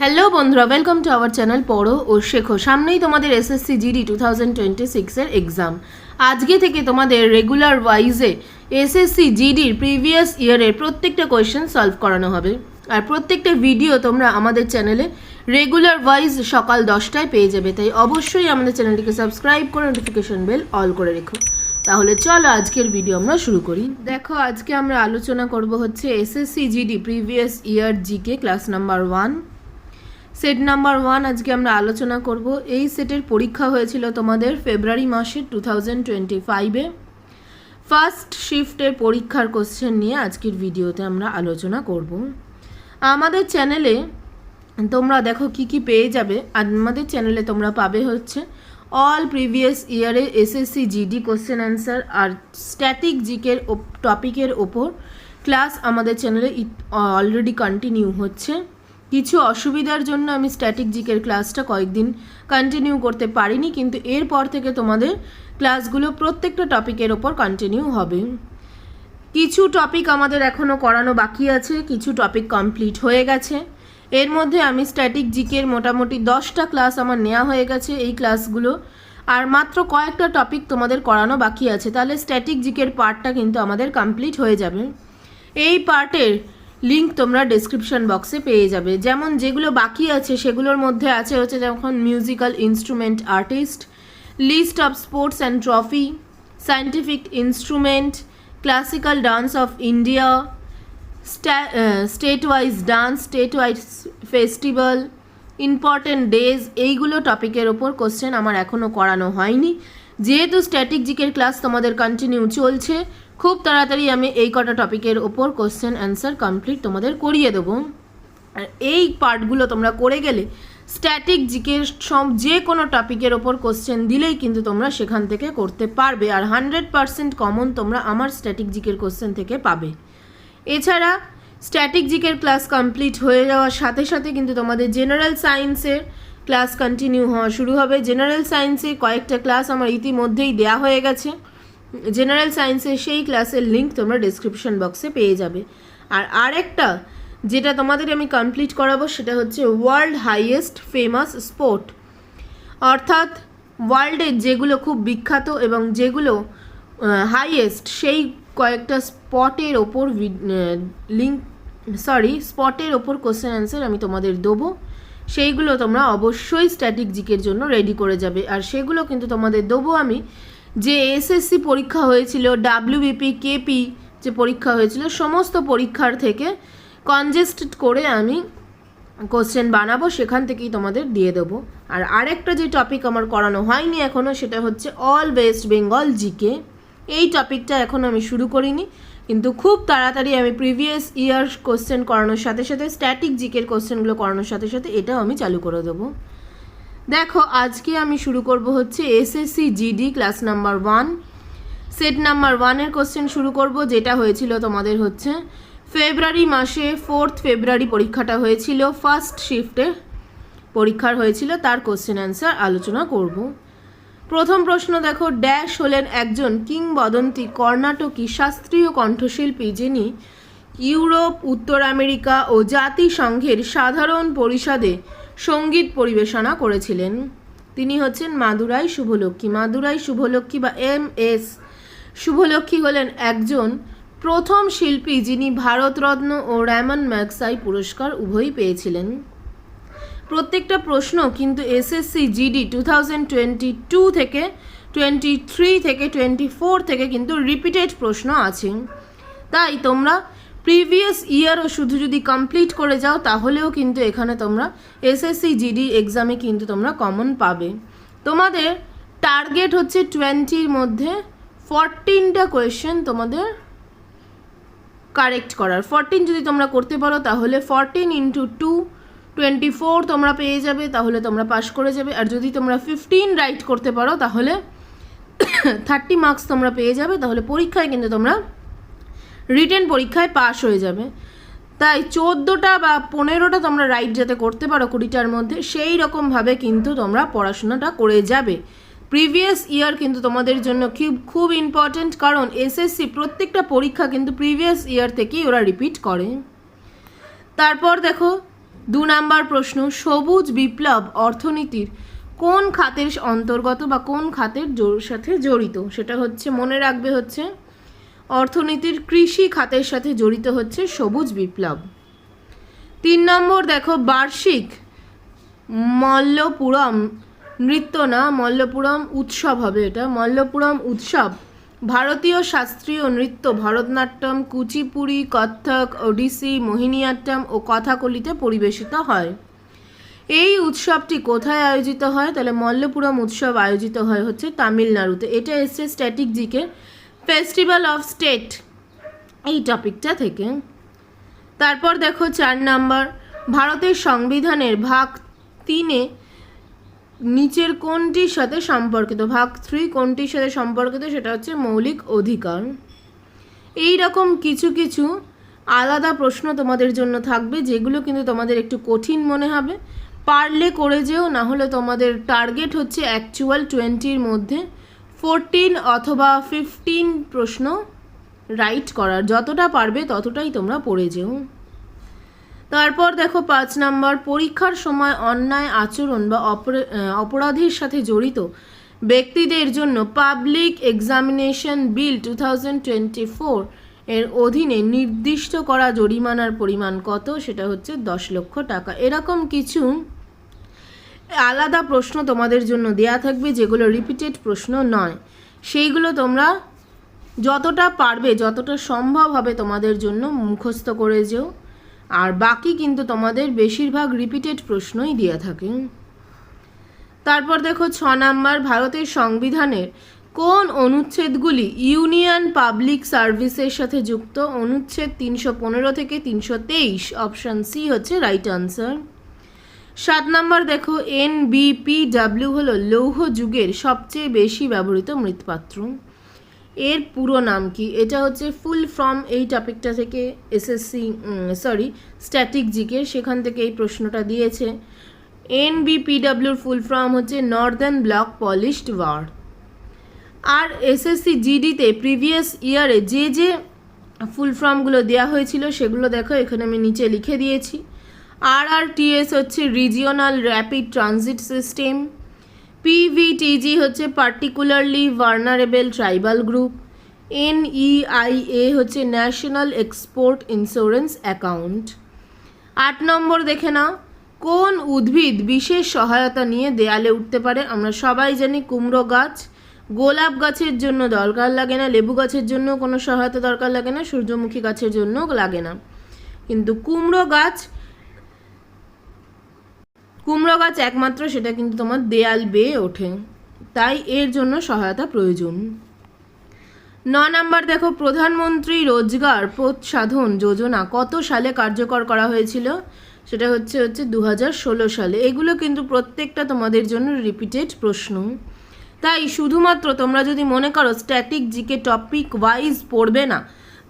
Hello বন্ধুরা, welcome to our channel পড়ো ও শেখো। সামনেই তোমাদের এসএসসি জিডি 2026 এক্সাম। আজকে থেকে তোমাদের রেগুলার ওয়াইজে এসএসসি জিডির প্রিভিয়াস ইয়ারের প্রত্যেকটা কোয়েশ্চেন সলভ করানো হবে। আর প্রত্যেকটা ভিডিও তোমরা আমাদের চ্যানেলে রেগুলার ওয়াইজ সকাল 10টায় পেয়ে যাবে। তাই অবশ্যই আমাদের চ্যানেলটিকে সাবস্ক্রাইব করে নোটিফিকেশন বেল অল করে রেখো। তাহলে চলো আজকের ভিডিও আমরা শুরু করি। দেখো, আজকে আমরা আলোচনা করব হচ্ছে SSC GD previous year GK class number 1 set number 1। আজকে আমরা আলোচনা করব। এই সেটের পরীক্ষা হয়েছিল তোমাদের ফেব্রুয়ারি মাসের 2025-এ। ফার্স্ট শিফটের পরীক্ষার কোশ্চেন নিয়ে আজকের ভিডিওতে আমরা আলোচনা করব। আমাদের চ্যানেলে তোমরা দেখো কি কি পেয়ে যাবে। আমাদের চ্যানেলে তোমরা পাবে হচ্ছে অল প্রিভিয়াস ইয়ারে এসএসসি জিডি কোশ্চেন অ্যান্সার আর স্ট্যাটিক জিকের টপিকের ওপর ক্লাস আমাদের চ্যানেলে অলরেডি কন্টিনিউ হচ্ছে। কিছু অসুবিধার জন্য আমি স্ট্যাটিক জিকের ক্লাসটা কয়েকদিন কন্টিনিউ করতে পারিনি, কিন্তু এরপর থেকে তোমাদের ক্লাসগুলো প্রত্যেকটা টপিকের ওপর কন্টিনিউ হবে। কিছু টপিক আমাদের এখনও করানো বাকি আছে, কিছু টপিক কমপ্লিট হয়ে গেছে। এর মধ্যে আমি স্ট্যাটিক জিকের মোটামুটি 10টা ক্লাস আমার নেওয়া হয়ে গেছে এই ক্লাসগুলো, আর মাত্র কয়েকটা টপিক তোমাদের করানো বাকি আছে। তাহলে স্ট্যাটিক জিকের পার্টটা কিন্তু আমাদের কমপ্লিট হয়ে যাবে। এই পার্টের লিঙ্ক তোমরা ডেসক্রিপশন বক্সে পেয়ে যাবে। যেমন যেগুলো বাকি আছে সেগুলোর মধ্যে আছে হচ্ছে যখন musical instrument artist, list of sports and trophy, scientific instrument, classical dance of India, state wise dance, state wise festival, important days, এইগুলো টপিকের ওপর কোশ্চেন আমার এখনও করানো হয়নি। যেহেতু স্ট্যাটিক জিকের ক্লাস তোমাদের কন্টিনিউ চলছে, খুব তাড়াতাড়ি আমি এই কটা টপিকের ওপর কোশ্চেন অ্যান্সার কমপ্লিট তোমাদের করিয়ে দেবো। আর এই পার্টগুলো তোমরা করে গেলে স্ট্যাটিক জিকের যে কোনো টপিকের ওপর কোশ্চেন দিলেই কিন্তু তোমরা সেখান থেকে করতে পারবে। আর 100% কমন তোমরা আমার স্ট্যাটিক জিকের কোশ্চেন থেকে পাবে। এছাড়া স্ট্যাটিক জিকের ক্লাস কমপ্লিট হয়ে যাওয়ার সাথে সাথে কিন্তু তোমাদের জেনারেল সায়েন্সের ক্লাস কন্টিনিউ হওয়া শুরু হবে। জেনারেল সায়েন্সে কয়েকটা ক্লাস আমার ইতিমধ্যেই দেওয়া হয়ে গেছে। জেনারেল সায়েন্সের সেই ক্লাসের লিঙ্ক তোমরা ডেসক্রিপশন বক্সে পেয়ে যাবে। আর আরেকটা যেটা তোমাদের আমি কমপ্লিট করাবো সেটা হচ্ছে ওয়ার্ল্ড হাইয়েস্ট ফেমাস স্পোর্ট, অর্থাৎ ওয়ার্ল্ডের যেগুলো খুব বিখ্যাত এবং যেগুলো হাইয়েস্ট সেই কয়েকটা স্পটের ওপর স্পটের ওপর কোশ্চেন অ্যান্সার আমি তোমাদের দেবো। সেইগুলো তোমরা অবশ্যই স্ট্যাটিক জিকের জন্য রেডি করে যাবে। আর সেগুলো কিন্তু তোমাদের দেবো আমি যে এসএসসি পরীক্ষা হয়েছিল, ডাব্লিউবিপি, কেপি যে পরীক্ষা হয়েছিল, সমস্ত পরীক্ষার থেকে কনজেস্টেড করে আমি কোশ্চেন বানাবো, সেখান থেকেই তোমাদের দিয়ে দেবো। আর আরেকটা যে টপিক আমার করানো হয়নি এখনও সেটা হচ্ছে অল ওয়েস্ট বেঙ্গল জিকে। এই টপিকটা এখনও আমি শুরু করিনি, কিন্তু খুব তাড়াতাড়ি আমি প্রিভিয়াস ইয়ার কোশ্চেন করানোর সাথে সাথে স্ট্যাটিক জিকের কোশ্চেনগুলো করানোর সাথে সাথে এটাও আমি চালু করে দেবো। দেখো, আজকে আমি শুরু করব হচ্ছে SSC GD class number 1 set number 1-এর কোশ্চেন শুরু করব, যেটা হয়েছিল তোমাদের হচ্ছে ফেব্রুয়ারি মাসে 4 ফেব্রুয়ারি পরীক্ষাটা হয়েছিল। ফার্স্ট শিফটে পরীক্ষার হয়েছিল, তার কোশ্চেন অ্যান্সার আলোচনা করব। প্রথম প্রশ্ন দেখো, ড্যাশ হলেন একজন কিংবদন্তি কর্ণাটকী শাস্ত্রীয় কণ্ঠশিল্পী যিনি ইউরোপ, উত্তর আমেরিকা ও জাতিসংঘের সাধারণ পরিষদে সঙ্গীত পরিবেশনা করেছিলেন। তিনি হচ্ছেন মাদুরাই শুভলক্ষ্মী। মাদুরাই শুভলক্ষ্মী বা MS শুভলক্ষ্মী হলেন একজন প্রথম শিল্পী যিনি ভারতরত্ন ও র্যামন ম্যাগসাই পুরস্কার উভয়ই পেয়েছিলেন। প্রত্যেকটা প্রশ্ন কিন্তু এসএসসি জিডি 2022 থেকে 23 থেকে 24 থেকে কিন্তু রিপিটেড প্রশ্ন আছে। তাই তোমরা প্রিভিয়াস ইয়ারও শুধু যদি কমপ্লিট করে যাও তাহলেও কিন্তু এখানে তোমরা এসএসসি জিডি এক্সামে কিন্তু তোমরা কমন পাবে। তোমাদের টার্গেট হচ্ছে 20-র মধ্যে 14টা কোয়েশ্চেন তোমাদের কারেক্ট করার। 14 যদি তোমরা করতে পারো তাহলে 14 × 2 24 তোমরা পেয়ে যাবে, তাহলে তোমরা পাস করে যাবে। আর যদি তোমরা 15 রাইট করতে পারো তাহলে 30 মার্কস তোমরা পেয়ে যাবে, তাহলে পরীক্ষায় কিন্তু তোমরা রিটেন পরীক্ষায় পাস হয়ে যাবে। তাই 14টা বা 15টা তোমরা রাইট যাতে করতে পারো 20টার মধ্যে, সেই রকমভাবে কিন্তু তোমরা পড়াশোনাটা করে যাবে। প্রিভিয়াস ইয়ার কিন্তু তোমাদের জন্য খুব ইম্পর্টেন্ট, কারণ এসএসসি প্রত্যেকটা পরীক্ষা কিন্তু প্রিভিয়াস ইয়ার থেকেই ওরা রিপিট করে। তারপর দেখো 2 নাম্বার প্রশ্ন, সবুজ বিপ্লব অর্থনীতির কোন খাতের অন্তর্গত বা কোন খাতের সাথে জড়িত? সেটা হচ্ছে, মনে রাখবে, হচ্ছে অর্থনীতির কৃষি খাতের সাথে জড়িত হচ্ছে সবুজ বিপ্লব। 3 নম্বর দেখো, বার্ষিক মল্লপুরম নৃত্য না, মল্লপুরম উৎসব হবে এটা, মল্লপুরম উৎসব ভারতীয় শাস্ত্রীয় নৃত্য ভরতনাট্যম, কুচিপুড়ি, কত্থক, ওডিসি, মোহিনীয়াট্টম ও কথাকলিতে পরিবেশিত হয়। এই উৎসবটি কোথায় আয়োজিত হয়? তাহলে মল্লপুরম উৎসব আয়োজিত হয় হচ্ছে তামিলনাড়ুতে। এটা এসছে static GK festival of state এই টপিকটা থেকে। তারপর দেখো 4 নাম্বার, ভারতের সংবিধানের ভাগ 3 নিচের কোনটির সাথে সম্পর্কিত? ভাগ 3 কোনটির সাথে সম্পর্কিত? সেটা হচ্ছে মৌলিক অধিকার। এই রকম কিছু কিছু আলাদা প্রশ্ন তোমাদের জন্য থাকবে, যেগুলো কিন্তু তোমাদের একটু কঠিন মনে হবে। পারলে করে যেও, না হলে তোমাদের টার্গেট হচ্ছে অ্যাকচুয়াল 20-র মধ্যে 14 অথবা 15 প্রশ্ন রাইট করার। যতটা পারবে ততটাই তোমরা পড়ে যেও। তারপর দেখো 5 নাম্বার, পরীক্ষার সময় অন্যায় আচরণ বা অপরাধের সাথে জড়িত ব্যক্তিদের জন্য পাবলিক এক্সামিনেশন বিল 2024 এর অধীনে নির্দিষ্ট করা জরিমানার পরিমাণ কত? সেটা হচ্ছে 10 লক্ষ টাকা। এরকম কিছু আলাদা প্রশ্ন তোমাদের জন্য দেয়া থাকবে, যেগুলো রিপিটেড প্রশ্ন নয়। সেইগুলো তোমরা যতটা পারবে, যতটা সম্ভব হবে তোমাদের জন্য মুখস্থ করে যেও। আর বাকি কিন্তু তোমাদের বেশিরভাগ রিপিটেড প্রশ্নই দেওয়া থাকে। তারপর দেখো 6 নাম্বার, ভারতের সংবিধানের কোন অনুচ্ছেদগুলি ইউনিয়ন পাবলিক সার্ভিসের সাথে যুক্ত? অনুচ্ছেদ 315 থেকে 323, অপশান সি হচ্ছে রাইট আনসার। 7 নাম্বার দেখো, NBPW হলো লৌহ যুগের সবচেয়ে বেশি ব্যবহৃত মৃৎপাত্র। এর পুরো নাম কি? এটা হচ্ছে ফুল ফর্ম এই টপিকটা থেকে স্ট্যাটিক জিকে, সেখান থেকে এই প্রশ্নটা দিয়েছে। NBPWর ফুল ফর্ম হচ্ছে নর্দার্ন ব্লক পলিশড ওয়ার। আর SSC GDতে প্রিভিয়াস ইয়ারে যে যে ফুল ফর্মগুলো দেওয়া হয়েছিল সেগুলো দেখো, এখানে আমি নিচে লিখে দিয়েছি। RRTS হচ্ছে regional rapid transit system. PVTG হচ্ছে particularly vulnerable tribal group. NEIA হচ্ছে ন্যাশনাল এক্সপোর্ট ইন্স্যুরেন্স অ্যাকাউন্ট। 8 নম্বর দেখে নাও, কোন উদ্ভিদ বিশেষ সহায়তা নিয়ে দেয়ালে উঠতে পারে? আমরা সবাই জানি কুমড়ো গাছ। গোলাপ গাছের জন্য দরকার লাগে না, লেবু গাছের জন্য কোনো সহায়তা দরকার লাগে না, সূর্যমুখী গাছের জন্য লাগে না, কিন্তু কুমড়ো গাছ একমাত্র সেটা কিন্তু তোমার দেয়াল বেয়ে ওঠে, তাই এর জন্য সহায়তা প্রয়োজন। 9 নাম্বার দেখো, প্রধানমন্ত্রী রোজগার প্রসাধন যোজনা কত সালে কার্যকর করা হয়েছিল? সেটা হচ্ছে 2016 সালে। এগুলো কিন্তু প্রত্যেকটা তোমাদের জন্য রিপিটেড প্রশ্ন, তাই শুধুমাত্র তোমরা যদি মনে করো স্ট্যাটিক জিকে টপিক ওয়াইজ পড়বে না,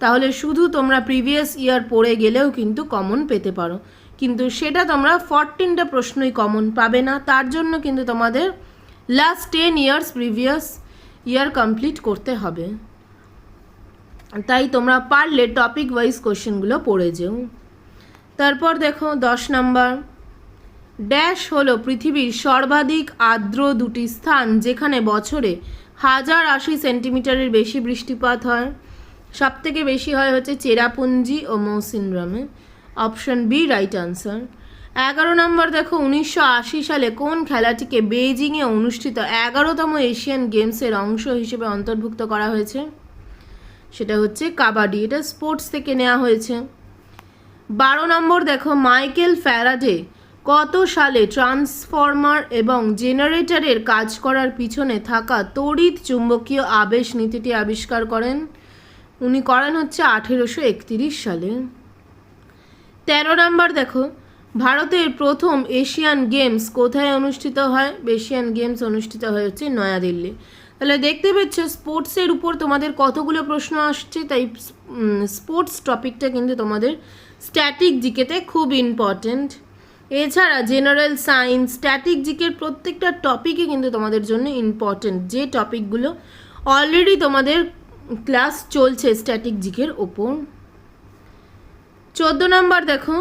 তাহলে শুধু তোমরা প্রিভিয়াস ইয়ার পড়ে গেলেও কিন্তু কমন পেতে পারো, কিন্তু সেটা তোমরা 14টা প্রশ্নই কমন পাবে না। তার জন্য কিন্তু তোমাদের last 10 years previous year complete করতে হবে। তাই তোমরা পারলে টপিক ওয়াইজ কোশ্চেনগুলো পড়ে যেও। তারপর দেখো 10 নাম্বার, ড্যাশ হলো পৃথিবীর সর্বাধিক আর্দ্র দুটি স্থান যেখানে বছরে 1080 সেন্টিমিটারের বেশি বৃষ্টিপাত হয়। সবথেকে বেশি হয় হচ্ছে চেরাপুঞ্জি ও মৌসিনরামে, অপশন বি রাইট আনসার। 11 নম্বর দেখো, 1980 সালে কোন খেলাটিকে বেইজিংয়ে অনুষ্ঠিত 11তম এশিয়ান গেমসের অংশ হিসেবে অন্তর্ভুক্ত করা হয়েছে? সেটা হচ্ছে কাবাডি। এটা স্পোর্টস থেকে নেওয়া হয়েছে। 12 নম্বর দেখো, মাইকেল ফ্যারাডে কত সালে ট্রান্সফর্মার এবং জেনারেটরের কাজ করার পিছনে থাকা তড়িৎ চুম্বকীয় আবেশ নীতিটি আবিষ্কার করেন? উনি করেন হচ্ছে 1831 সালে। 13 নম্বর দেখো, ভারতের প্রথম এশিয়ান গেমস কোথায় অনুষ্ঠিত হয়? এশিয়ান গেমস অনুষ্ঠিত হয় হচ্ছে নয়াদিল্লি। তাহলে দেখতে পাচ্ছ স্পোর্টসের উপর তোমাদের কতগুলো প্রশ্ন আসছে, তাই স্পোর্টস টপিকটা কিন্তু তোমাদের স্ট্যাটিক জিকেতে খুব ইম্পর্টেন্ট। এছাড়া জেনারেল সায়েন্স, স্ট্যাটিক জিকের প্রত্যেকটা টপিকই কিন্তু তোমাদের জন্য ইম্পর্টেন্ট, যে টপিকগুলো অলরেডি তোমাদের ক্লাস চলছে স্ট্যাটিক জিকের ওপর। 14 নম্বর দেখো,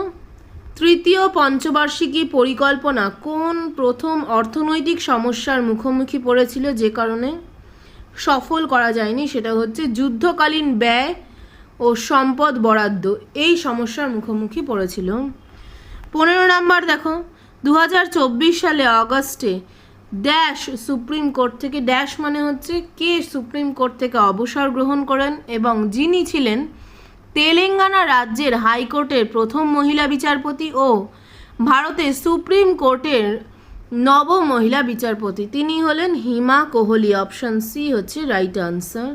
তৃতীয় পঞ্চবার্ষিকী পরিকল্পনা কোন প্রথম অর্থনৈতিক সমস্যার মুখোমুখি পড়েছিল যে কারণে সফল করা যায়নি? সেটা হচ্ছে যুদ্ধকালীন ব্যয় ও সম্পদ বরাদ্দ, এই সমস্যার মুখোমুখি পড়েছিল। 15 নম্বর দেখো, 2024 সালে অগস্টে ড্যাশ সুপ্রিম কোর্ট থেকে, ড্যাশ মানে হচ্ছে কে সুপ্রিম কোর্ট থেকে অবসর গ্রহণ করেন এবং যিনি ছিলেন তেলেঙ্গানা রাজ্যের হাইকোর্টের প্রথম মহিলা বিচারপতি ও ভারতের সুপ্রিম কোর্টের নবম মহিলা বিচারপতি, তিনি হলেন হিমা কোহলি। অপশন সি হচ্ছে রাইট আনসার।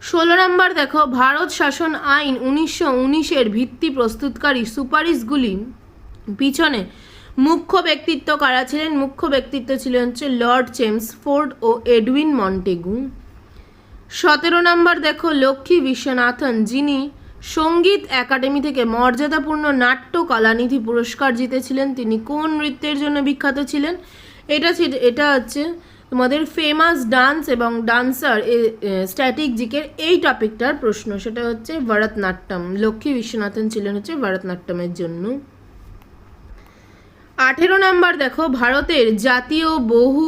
16 নম্বর দেখো, ভারত শাসন আইন 1919-এর ভিত্তি প্রস্তুতকারী সুপারিশগুলি পিছনে মুখ্য ব্যক্তিত্ব কারা ছিলেন? মুখ্য ব্যক্তিত্ব ছিলেন হচ্ছে লর্ড চেমসফোর্ড ও এডউইন মন্টেগু। 17 নম্বর দেখো, লক্ষ্মী বিশ্বনাথন যিনি সঙ্গীত একাডেমি থেকে মর্যাদাপূর্ণ নাট্য কলানিধি পুরস্কার জিতেছিলেন, তিনি কোন নৃত্যের জন্য বিখ্যাত ছিলেন? এটা হচ্ছে তোমাদের ফেমাস ডান্স এবং ডান্সার স্ট্যাটিক জিকের এই টপিকটার প্রশ্ন, সেটা হচ্ছে ভরতনাট্যম। লক্ষ্মী বিশ্বনাথন ছিলেন হচ্ছে ভরতনাট্যমের জন্য। 18 নম্বর দেখো, ভারতের জাতীয় বহু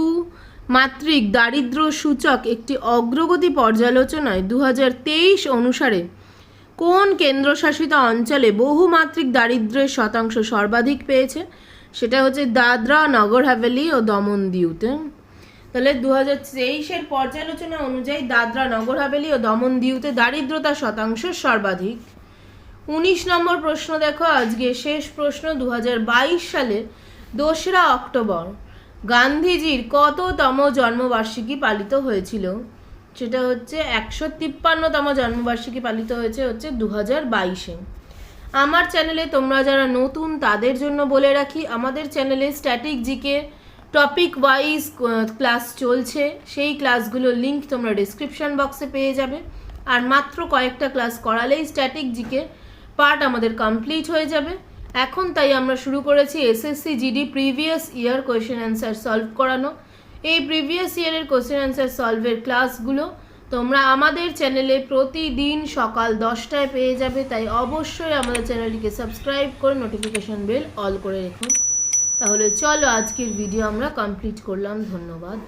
মাত্রিক দারিদ্র সূচক একটি অগ্রগতি পর্যালোচনায় 2023 অনুসারে কোন কেন্দ্রশাসিত অঞ্চলে বহুমাত্রিক দারিদ্র্যের শতাংশ সর্বাধিক পেয়েছে? সেটা হচ্ছে দাদরা, নগর হাভেলি ও দমন দিউতে। তাহলে 2023-এর পর্যালোচনা অনুযায়ী দাদরা, নগর হাভেলি ও দমন দিউতে দারিদ্রতার শতাংশ সর্বাধিক। 19 নম্বর প্রশ্ন দেখো, আজকে শেষ প্রশ্ন। 2022 সালে 2রা অক্টোবর গান্ধীজির কততম জন্মবার্ষিকী পালিত হয়েছিল? সেটা হচ্ছে 153তম জন্মবার্ষিকী পালিত হয়েছে 2022-এ। আমার চ্যানেলে তোমরা যারা নতুন তাদের জন্য বলে রাখি, আমাদের চ্যানেলে static GK topic wise class চলছে, সেই ক্লাসগুলোর লিঙ্ক তোমরা ডিসক্রিপশন বক্সে পেয়ে যাবে। আর মাত্র কয়েকটা ক্লাস করালেই স্ট্যাটিক জিকে পার্ট আমাদের কমপ্লিট হয়ে যাবে। এখন তাই আমরা শুরু করেছি SSC GD previous year question answer solve করানো। এই প্রিভিয়াস ইয়ারের কোয়েশ্চেন অ্যান্সার সলভের ক্লাসগুলো তোমরা আমাদের চ্যানেলে প্রতিদিন সকাল 10টায় পেয়ে যাবে, তাই অবশ্যই আমাদের চ্যানেলটিকে সাবস্ক্রাইব করে নোটিফিকেশন বেল অল করে রেখো। তাহলে চলো আজকের ভিডিও আমরা কমপ্লিট করলাম। ধন্যবাদ।